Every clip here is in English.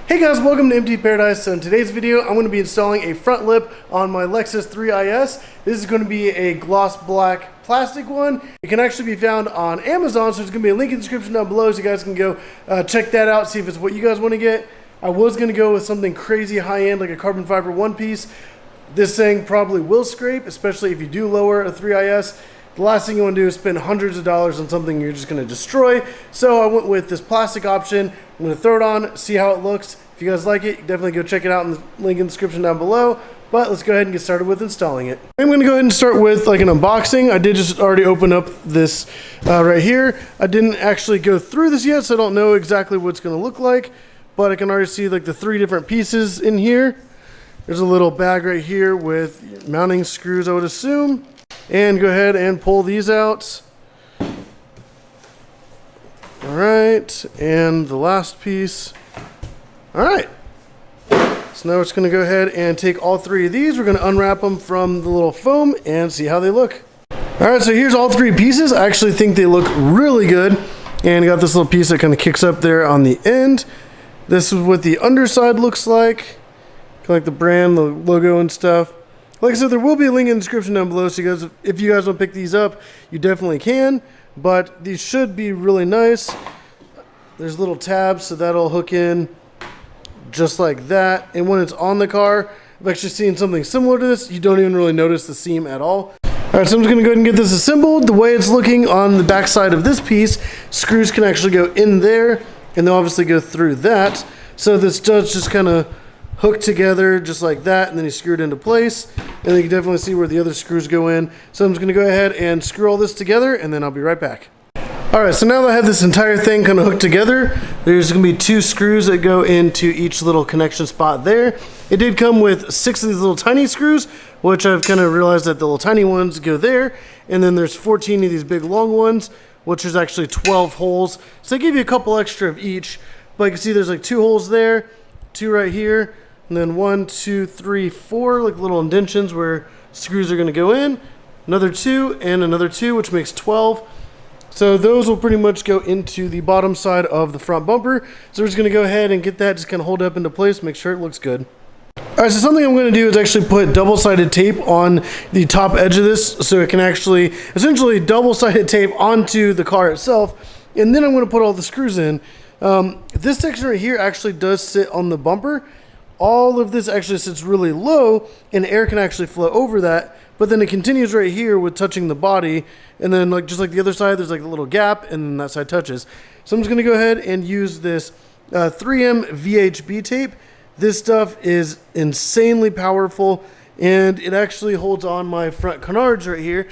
Hey guys, welcome to Empty Paradise. So in today's video, I'm going to be installing a front lip on my Lexus 3IS. This is going to be a gloss black plastic one. It can actually be found on Amazon, so there's going to be a link in the description down below so you guys can go check that out, see if it's what you guys want to get. I was going to go with something crazy high-end like a carbon fiber one piece. This thing probably will scrape, especially if you do lower a 3IS. The last thing you want to do is spend hundreds of dollars on something you're just going to destroy. So I went with this plastic option. I'm going to throw it on, see how it looks. If you guys like it, definitely go check it out in the link in the description down below. But let's go ahead and get started with installing it. I'm going to go ahead and start with like an unboxing. I did just already open up this right here. I didn't actually go through this yet, so I don't know exactly what it's going to look like. But I can already see like the three different pieces in here. There's a little bag right here with mounting screws, I would assume. And go ahead and pull these out. All right, and the last piece. All right, so now we're just gonna go ahead and take all three of these. We're gonna unwrap them from the little foam and see how they look. All right, so here's all three pieces. I actually think they look really good. And got this little piece that kind of kicks up there on the end. This is what the underside looks like. Kind of like the brand, the logo and stuff. Like I said, there will be a link in the description down below, so you guys, if you guys want to pick these up, you definitely can. But these should be really nice. There's little tabs, so that'll hook in just like that. And when it's on the car, I've actually seen something similar to this. You don't even really notice the seam at all. All right, so I'm just going to go ahead and get this assembled. The way it's looking on the back side of this piece, screws can actually go in there, and they'll obviously go through that. So this does just kind of hook together just like that, and then you screw it into place. And you can definitely see where the other screws go in. So I'm just going to go ahead and screw all this together, and then I'll be right back. All right, so now that I have this entire thing kind of hooked together, there's going to be two screws that go into each little connection spot there. It did come with 6 of these little tiny screws, which I've kind of realized that the little tiny ones go there. And then there's 14 of these big long ones, which is actually 12 holes. So they give you a couple extra of each. But you can see there's like 2 holes there, 2 right here, and then 1, 2, 3, 4, like little indentions where screws are going to go in. Another 2 and another 2, which makes 12. So those will pretty much go into the bottom side of the front bumper. So we're just going to go ahead and get that just kind of hold up into place, make sure it looks good. All right, so something I'm going to do is actually put double-sided tape on the top edge of this so it can actually, essentially double-sided tape onto the car itself. And then I'm going to put all the screws in. This section right here actually does sit on the bumper. All of this actually sits really low, and air can actually flow over that. But then it continues right here with touching the body, and then like just like the other side, there's like a little gap, and then that side touches. So I'm just going to go ahead and use this 3M VHB tape. This stuff is insanely powerful, and it actually holds on my front canards right here.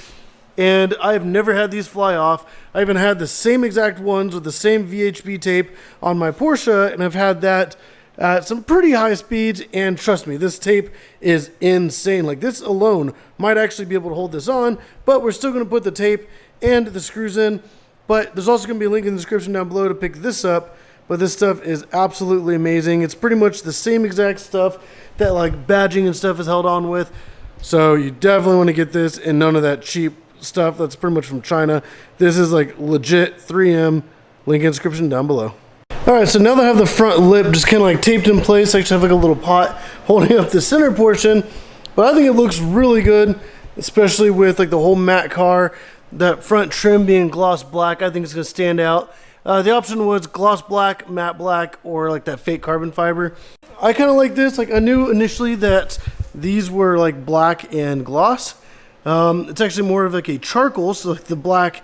And I've never had these fly off. I even had the same exact ones with the same VHB tape on my Porsche, and I've had that at some pretty high speeds, and trust me, this tape is insane. Like this alone might actually be able to hold this on, but we're still going to put the tape and the screws in. But there's also going to be a link in the description down below to pick this up. But this stuff is absolutely amazing. It's pretty much the same exact stuff that like badging and stuff is held on with. So you definitely want to get this, and none of that cheap stuff that's pretty much from China. This is like legit 3M. Link in the description down below. All right, so now that I have the front lip just kind of like taped in place, I actually have like a little pot holding up the center portion. But I think it looks really good, especially with like the whole matte car. That front trim being gloss black, I think it's going to stand out. The option was gloss black, matte black, or like that fake carbon fiber. I kind of like this. Like I knew initially that these were like black and gloss. It's actually more of like a charcoal, so like the black,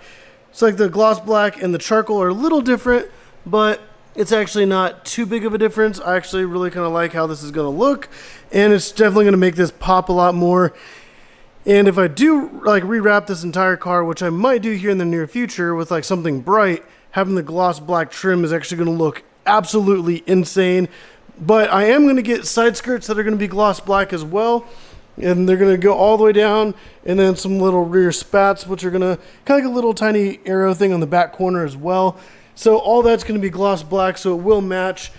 it's like the gloss black and the charcoal are a little different, but it's actually not too big of a difference. I actually really kind of like how this is going to look, and it's definitely going to make this pop a lot more. And if I do like rewrap this entire car, which I might do here in the near future with like something bright, having the gloss black trim is actually going to look absolutely insane. But I am going to get side skirts that are going to be gloss black as well, and they're going to go all the way down, and then some little rear spats, which are going to kind of like a little tiny arrow thing on the back corner as well. So all that's going to be gloss black, so it will match.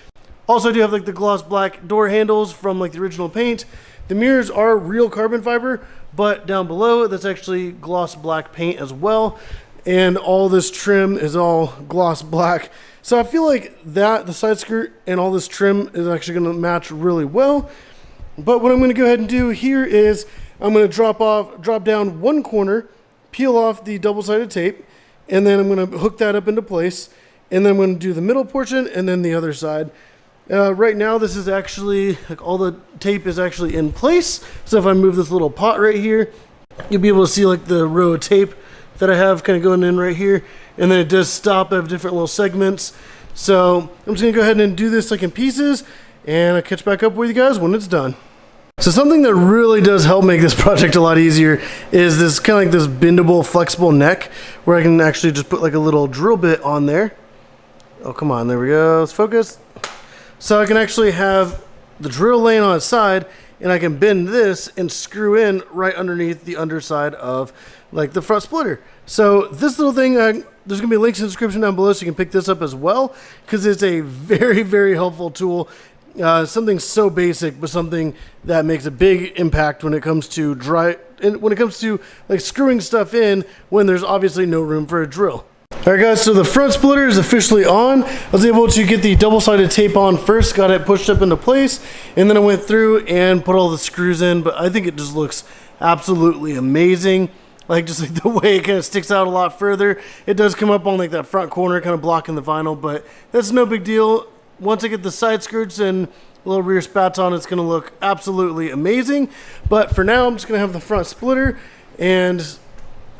Also, I do have like the gloss black door handles from like the original paint. The mirrors are real carbon fiber, but down below, that's actually gloss black paint as well. and all this trim is all gloss black. So I feel like that, the side skirt and all this trim is actually going to match really well. But what I'm going to go ahead and do here is I'm going to drop down one corner, peel off the double-sided tape, and then I'm going to hook that up into place. And then I'm going to do the middle portion and then the other side. Right now, this is actually, like, all the tape is actually in place. So if I move this little pot right here, you'll be able to see like the row of tape that I have kind of going in right here. And then it does stop at different little segments. So I'm just going to go ahead and do this like in pieces, and I'll catch back up with you guys when it's done. So something that really does help make this project a lot easier is this kind of like this bendable, flexible neck where I can actually just put like a little drill bit on there. Oh, come on, there we go, let's focus. So I can actually have the drill laying on its side, and I can bend this and screw in right underneath the underside of like the front splitter. So this little thing, there's gonna be links in the description down below so you can pick this up as well, because it's a very, very helpful tool. Something so basic, but something that makes a big impact when it comes to like screwing stuff in when there's obviously no room for a drill. Alright guys, so the front splitter is officially on. I was able to get the double-sided tape on first, got it pushed up into place, and then I went through and put all the screws in, but I think it just looks absolutely amazing. Like, just like the way it kind of sticks out a lot further. It does come up on like that front corner, kind of blocking the vinyl, but that's no big deal. Once I get the side skirts and little rear spats on, it's going to look absolutely amazing. But for now, I'm just going to have the front splitter, and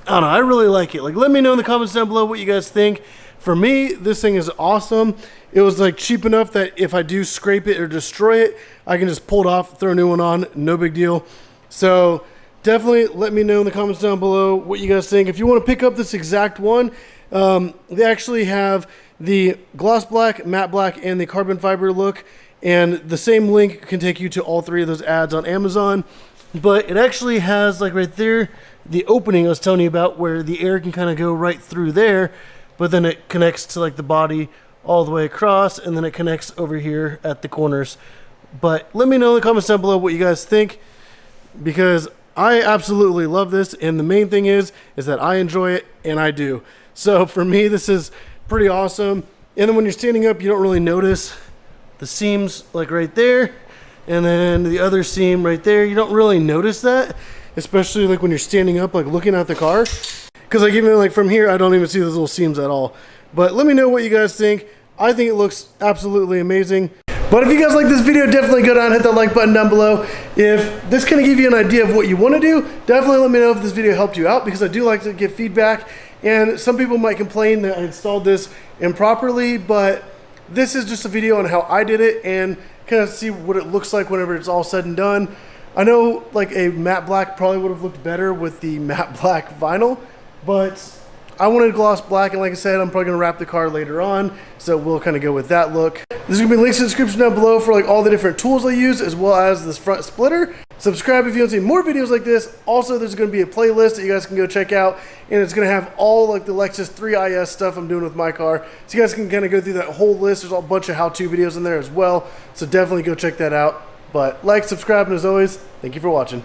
I don't know, I really like it. Like, let me know in the comments down below what you guys think. For me, this thing is awesome. It was like cheap enough that if I do scrape it or destroy it, I can just pull it off, throw a new one on, no big deal. So definitely let me know in the comments down below what you guys think. If you want to pick up this exact one, they actually have the gloss black, matte black, and the carbon fiber look, and the same link can take you to all three of those ads on Amazon. But it actually has, like right there, the opening I was telling you about, where the air can kind of go right through there, but then it connects to like the body all the way across, and then it connects over here at the corners. But let me know in the comments down below what you guys think, because I absolutely love this, and the main thing is that I enjoy it, and I do. So for me, this is pretty awesome. And then when you're standing up, you don't really notice the seams like right there, and then the other seam right there. You don't really notice that, especially like when you're standing up, like looking at the car. Because like even like from here, I don't even see those little seams at all. But let me know what you guys think. I think it looks absolutely amazing. But if you guys like this video, definitely go down and hit that like button down below. If this kind of give you an idea of what you want to do, definitely let me know if this video helped you out, because I do like to get feedback. And some people might complain that I installed this improperly, but this is just a video on how I did it and kind of see what it looks like whenever it's all said and done. I know like a matte black probably would have looked better with the matte black vinyl, but I wanted gloss black, and like I said, I'm probably going to wrap the car later on, so we'll kind of go with that look. There's going to be links in the description down below for like all the different tools I use, as well as this front splitter. Subscribe if you want to see more videos like this. Also, there's going to be a playlist that you guys can go check out, and it's going to have all like the Lexus 3IS stuff I'm doing with my car, so you guys can kind of go through that whole list. There's a bunch of how-to videos in there as well, so definitely go check that out. But like, subscribe, and as always, thank you for watching.